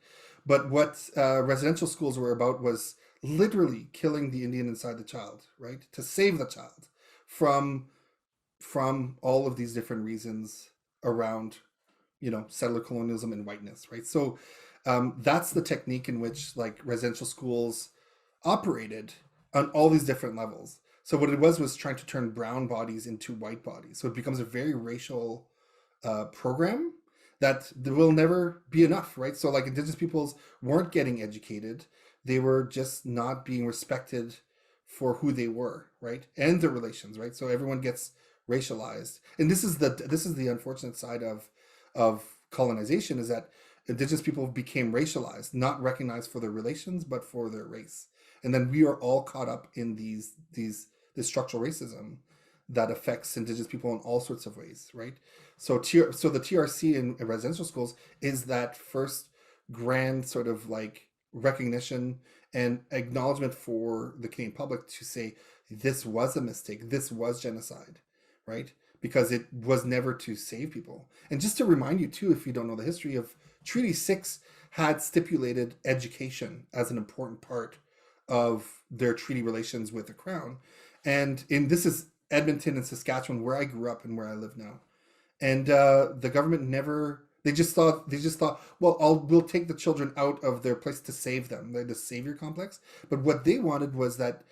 But what residential schools were about was literally killing the Indian inside the child, right? To save the child from all of these different reasons around, settler colonialism and whiteness, right? So that's the technique in which like residential schools operated on all these different levels. So what it was trying to turn brown bodies into white bodies. So it becomes a very racial program that there will never be enough, right? So like Indigenous peoples weren't getting educated. They were just not being respected for who they were, right? And their relations, right? So everyone gets racialized. And this is the unfortunate side of colonization, is that Indigenous people became racialized, not recognized for their relations, but for their race. And then we are all caught up in this structural racism that affects Indigenous people in all sorts of ways, right? So the TRC in residential schools is that first grand sort of like recognition and acknowledgement for the Canadian public to say this was a mistake, this was genocide, right? Because it was never to save people. And just to remind you too, if you don't know the history of Treaty 6, had stipulated education as an important part of their treaty relations with the Crown. And this is Edmonton and Saskatchewan, where I grew up and where I live now. And the government never, they just thought, well, we'll take the children out of their place to save them, the savior complex. But what they wanted was that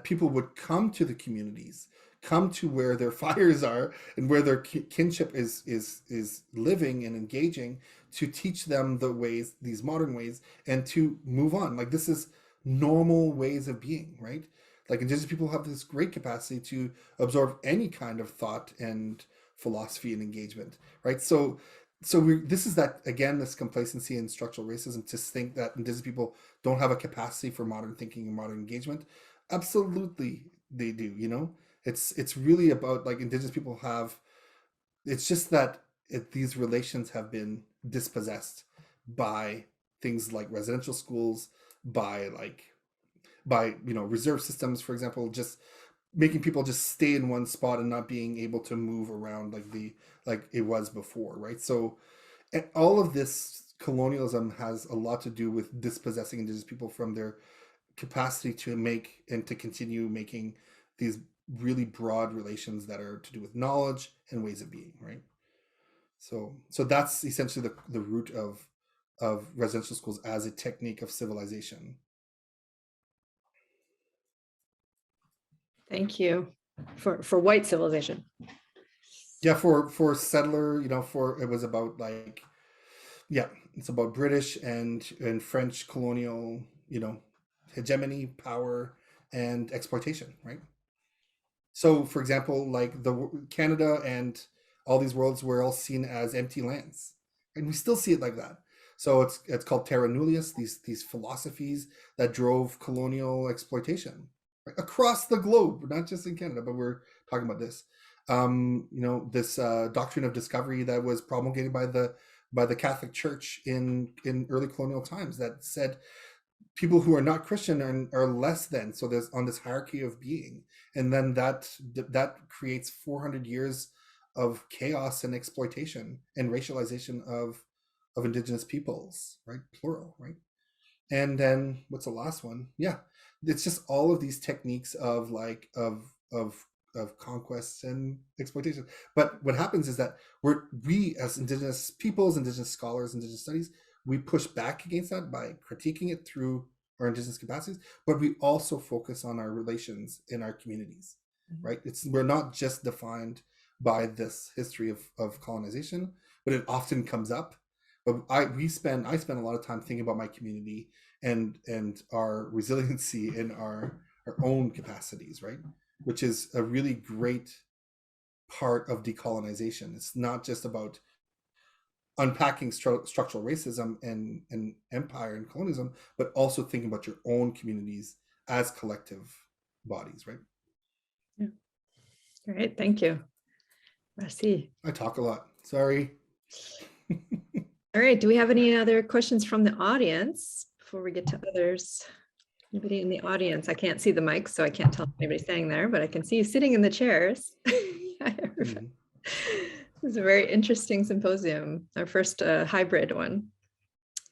people would come to the communities, come to where their fires are and where their kinship is living and engaging, to teach them the ways, these modern ways, and to move on. Like this is normal ways of being, right? Like Indigenous people have this great capacity to absorb any kind of thought and philosophy and engagement, right? So this is that, again, this complacency and structural racism to think that Indigenous people don't have a capacity for modern thinking and modern engagement. Absolutely they do. It's really about like Indigenous people have, it's just that these relations have been dispossessed by things like residential schools, by reserve systems, for example, just making people just stay in one spot and not being able to move around like it was before, right? So, and all of this colonialism has a lot to do with dispossessing Indigenous people from their capacity to make and to continue making these really broad relations that are to do with knowledge and ways of being, right? So that's essentially the root of residential schools as a technique of civilization. Thank you for white civilization. Yeah, for settler, it was about like, yeah, it's about British and French colonial, hegemony, power, and exploitation, right? So, for example, like Canada and all these worlds were all seen as empty lands, and we still see it like that. So it's called terra nullius, these philosophies that drove colonial exploitation, right? Across the globe, not just in Canada, but we're talking about this. This doctrine of discovery that was promulgated by the Catholic Church in early colonial times, that said people who are not Christian are less than. So there's on this hierarchy of being, and then that creates 400 years of chaos and exploitation and racialization of Indigenous peoples, right? Plural, right? And then what's the last one? Yeah, it's just all of these techniques of like of conquest and exploitation. But what happens is that we as Indigenous peoples, Indigenous scholars, Indigenous studies, we push back against that by critiquing it through our Indigenous capacities, but we also focus on our relations in our communities, right? We're not just defined by this history of colonization, but it often comes up. But I spend a lot of time thinking about my community and our resiliency in our own capacities, right? Which is a really great part of decolonization. It's not just about unpacking structural racism and empire and colonialism, but also thinking about your own communities as collective bodies, right? Yeah. All right, thank you. Merci. I talk a lot, sorry. All right, do we have any other questions from the audience before we get to others? Anybody in the audience? I can't see the mic, so I can't tell if anybody's standing there, but I can see you sitting in the chairs. This is a very interesting symposium, our first hybrid one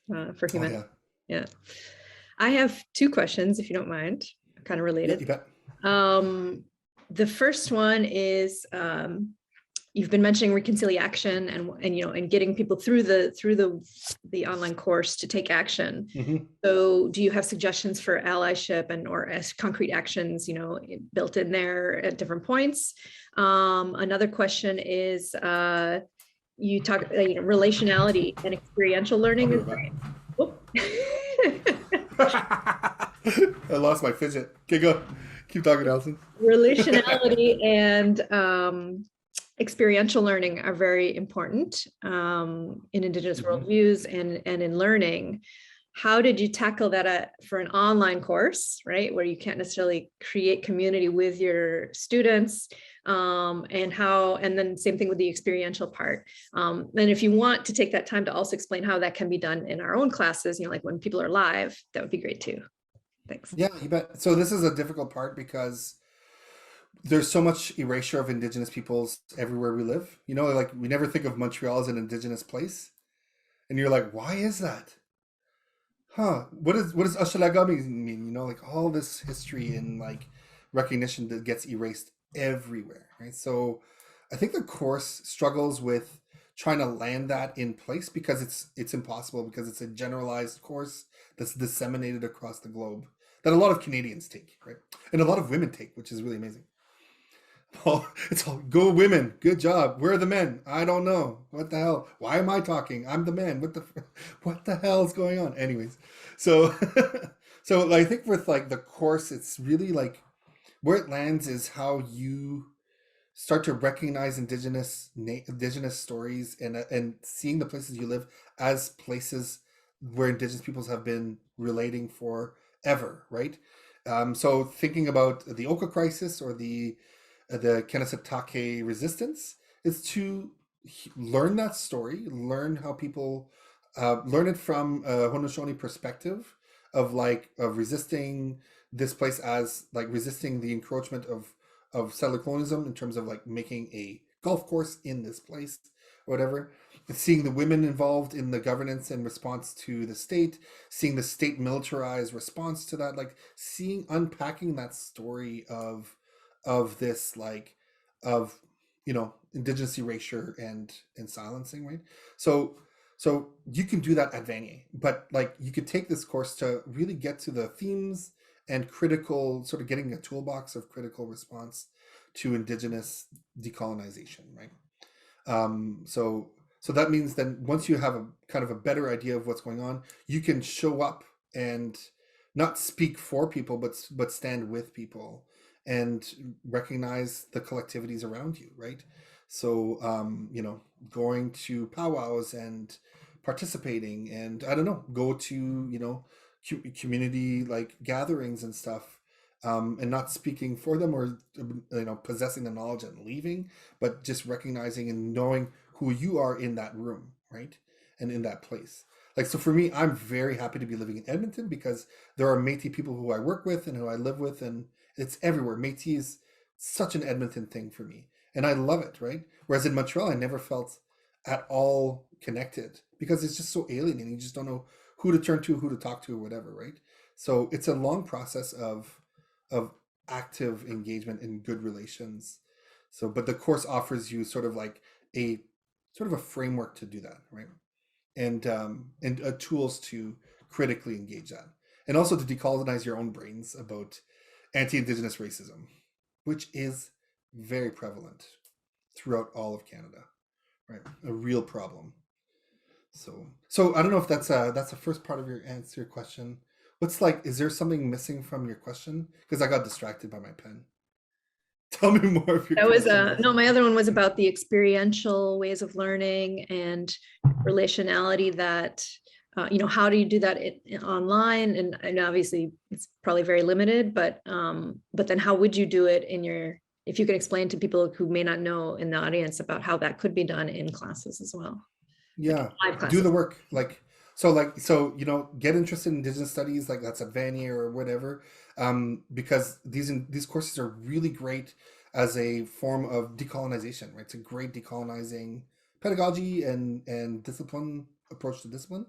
for humanity. Yeah. I have two questions, if you don't mind, kind of related. Yeah, you bet. The first one is, you've been mentioning reconciliation and getting people through the online course to take action. So do you have suggestions for allyship or as concrete actions, built in there at different points? Another question is, you talk relationality and experiential learning. I lost my fidget. Okay, go. Keep talking, Allison. Relationality and experiential learning are very important in Indigenous worldviews and in learning. How did you tackle that for an online course, right, where you can't necessarily create community with your students, and then same thing with the experiential part. And if you want to take that time to also explain how that can be done in our own classes, like when people are live, that would be great too. Thanks. Yeah, you bet. So this is a difficult part because there's so much erasure of Indigenous peoples everywhere we live. Like we never think of Montreal as an Indigenous place. And you're like, why is that? What does Ashalagami mean? Like all this history and like recognition that gets erased everywhere, right? So I think the course struggles with trying to land that in place because it's impossible, because it's a generalized course that's disseminated across the globe that a lot of Canadians take, right? And a lot of women take, which is really amazing. Oh, it's all go women, good job. Where are the men? I don't know. What the hell? Why am I talking? I'm the man. What the hell is going on? Anyways, so so I think with like the course, it's really like where it lands is how you start to recognize Indigenous stories and seeing the places you live as places where Indigenous peoples have been relating forever, right? So thinking about the Oka crisis or the Kanesatake resistance is to learn that story, learn how people learn it from a Haudenosaunee perspective of resisting this place, as like resisting the encroachment of settler colonialism in terms of like making a golf course in this place or whatever. Seeing the women involved in the governance and response to the state, seeing the state militarized response to that, like unpacking that story of this of Indigenous erasure and silencing, right? So you can do that at Vanier, but like you could take this course to really get to the themes and critical, sort of getting a toolbox of critical response to Indigenous decolonization, right? So that means then once you have a kind of a better idea of what's going on, you can show up and not speak for people, but stand with people and recognize the collectivities around you, right? So going to powwows and participating, and I don't know, go to community like gatherings and stuff, and not speaking for them or possessing the knowledge and leaving, but just recognizing and knowing who you are in that room, right? And in that place. Like, so for me, I'm very happy to be living in Edmonton because there are Métis people who I work with and who I live with, and it's everywhere. Métis is such an Edmonton thing for me, and I love it, right? Whereas in Montreal, I never felt at all connected because it's just so alienating. You just don't know who to turn to, who to talk to, or whatever, right? So it's a long process of active engagement in good relations. So, but the course offers you sort of like a framework to do that, right? And tools to critically engage that, and also to decolonize your own brains about anti-Indigenous racism, which is very prevalent throughout all of Canada, right? A real problem. So I don't know if that's the first part of your answer your question. What's like, is there something missing from your question? Because I got distracted by my pen. Tell me more of your That was question. no, my other one was about the experiential ways of learning and relationality that, how do you do that online? And obviously it's probably very limited, but then how would you do it if you could explain to people who may not know in the audience about how that could be done in classes as well. Yeah, Like do the work. So get interested in Indigenous studies, like that's at Vanier or whatever, because these courses are really great as a form of decolonization, right? It's a great decolonizing pedagogy and discipline approach to discipline,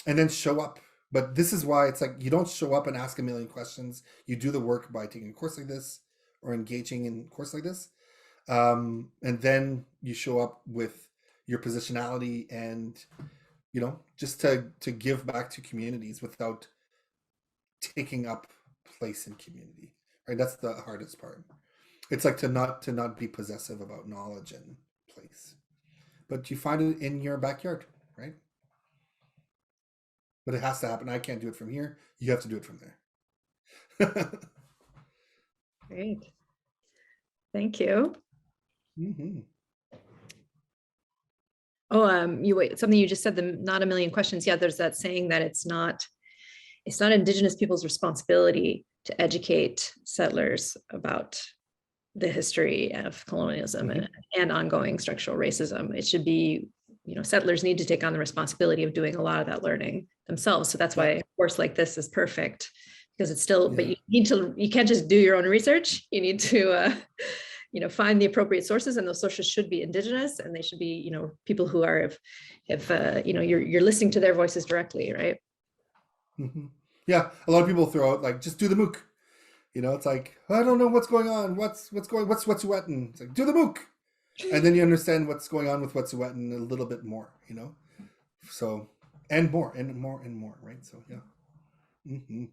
and then show up. But this is why it's like you don't show up and ask a million questions. You do the work by taking a course like this or engaging in a course like this, and then you show up with your positionality and just to give back to communities without taking up place in community, right? That's the hardest part. It's like to not be possessive about knowledge and place, but you find it in your backyard, right? But it has to happen. I can't do it from here. You have to do it from there. Great, thank you. Mm-hmm. Oh, something you just said, not a million questions. Yeah, there's that saying that it's not Indigenous people's responsibility to educate settlers about the history of colonialism and ongoing structural racism. It should be, settlers need to take on the responsibility of doing a lot of that learning themselves. So that's why a course like this is perfect, because it's still, but you can't just do your own research. You need to, find the appropriate sources, and those sources should be Indigenous, and they should be, people who are, you're listening to their voices directly, right? Mm-hmm. Yeah, a lot of people throw out like, just do the Mooc. It's like, I don't know what's going on. What's Wet'suwet'en? It's like, do the Mooc, and then you understand what's going on with Wet'suwet'en a little bit more, So and more, right? So yeah. Mm-hmm.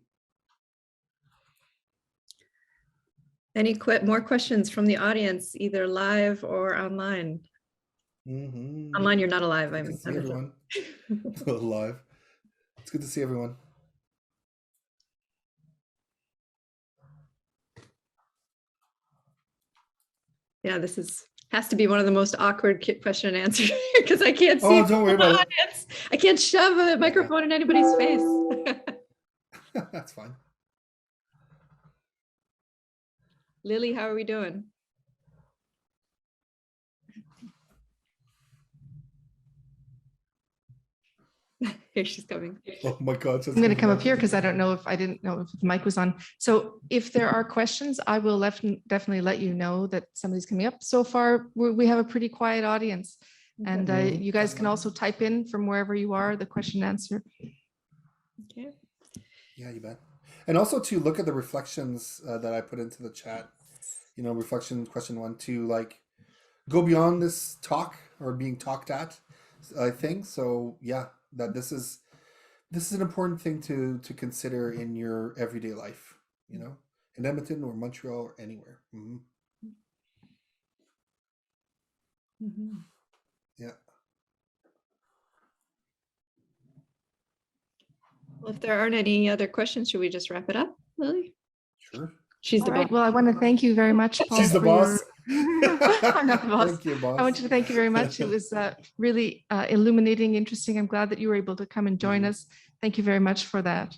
Any more questions from the audience, either live or online? Mm-hmm. Online, you're not alive. Good to see everyone. Live. It's good to see everyone. Yeah, this has to be one of the most awkward question and answer because I can't see. Oh, don't worry about it. I can't shove a microphone in anybody's face. That's fine. Lily, how are we doing? Here she's coming. Oh my God. I'm going to come up here because I didn't know if the mic was on. So if there are questions, I will definitely let you know that somebody's coming up. So far, we have a pretty quiet audience, and you guys can also type in from wherever you are the question and answer. Okay. Yeah, you bet. And also to look at the reflections that I put into the chat, reflection question 1, to like go beyond this talk or being talked at, I think. So yeah, that this is an important thing to consider in your everyday life, in Edmonton or Montreal or anywhere. Mm-hmm. Mm-hmm. Yeah. Well, if there aren't any other questions, should we just wrap it up, Lily? Sure. She's the boss. Well, I want to thank you very much, Paul. She's the boss. I'm not the boss. Thank you, boss. I want you to thank you very much. It was really illuminating, interesting. I'm glad that you were able to come and join us. Thank you very much for that.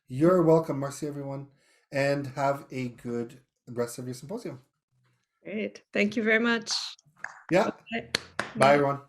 You're welcome. Merci, everyone. And have a good rest of your symposium. Great. Thank you very much. Yeah. Okay. Bye, everyone.